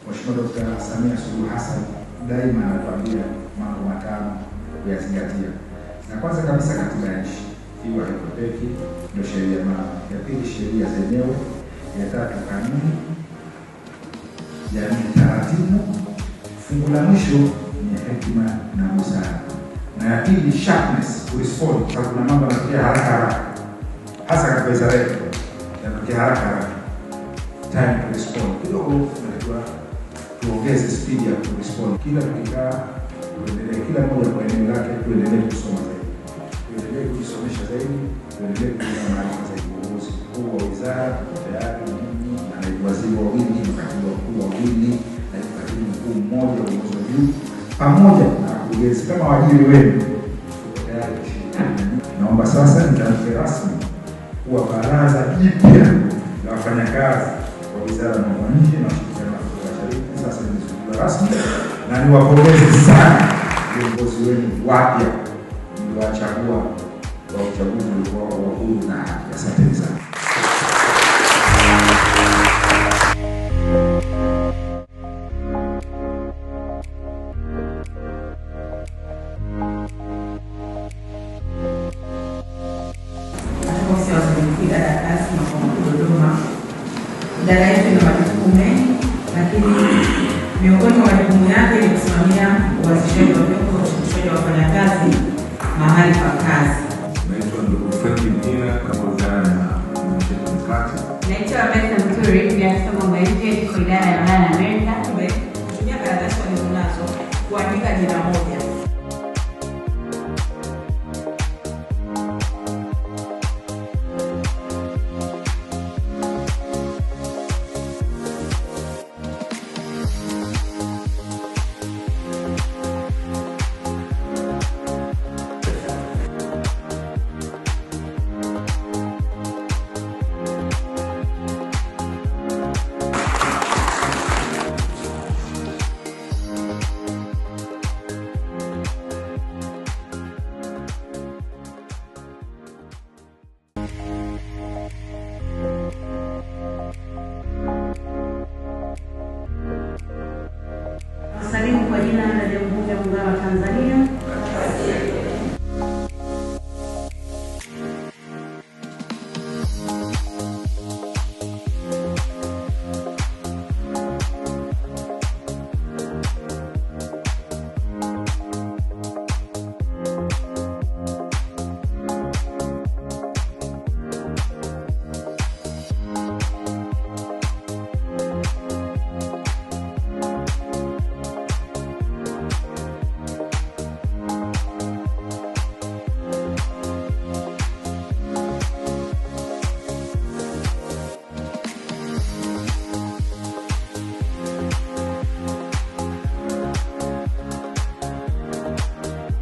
Mheshimiwa Dr. Samia Suluhu Hassan daima anatuambia mambo matano kuyazingatia. Na kwanza kabisa katiba ya nchi hiyo haipoteki, ndio sheria mama. Ya pili sheria zenyewe, ya tatu kanuni, ya nne taratibu, fungu la mwisho ni hekima na busara. Na ya pili sharpness, respond, kwa kuna mambo yanatokea haraka hasa katika Israeli yanatokea haraka time to respond. Kidogo tunatakiwa tuongeze speed ya respond. Kila tukikaa tuendelee, kila mmoja kwa eneo lake tuendelee kusoma zaidi, tuendelee kujisomesha zaidi, tuendelee kupata maarifa zaidi. Uongozi mkuu wa wizara tayari mimi na naibu waziri wawili, katibu mkuu wawili, naibu katibu mkuu mmoja, uongozi wa juu pamoja na wakurugenzi kama wajiri wenu tayari kushirikiana. Naomba sasa nitamke rasmi kuwa baraza jipya la wafanyakazi wa Wizara ya Mambo ya Nje na Ushirikiano wa Afrika Mashariki sasa limezinduliwa rasmi, na niwapongeze sana viongozi wenu wapya mliowachagua kwa uchaguzi uliokuwa wa huru na haki. Asanteni sana. Idara ya kazi makao makuu Dodoma. Idara yetu ina majukumu mengi, lakini miongoni mwa majukumu yake ni kusimamia uanzishaji wa vyombo vya ushirikishaji wa wafanyakazi mahali pa kazi. Naitwa ndugu Frank Mdina kwa Wizara ya Mkati. Naitwa Beth Mturi, afisa mambo ya nje kwa Idara ya Latin America. Tumetumia karatasi walizonazo kuandika jina moja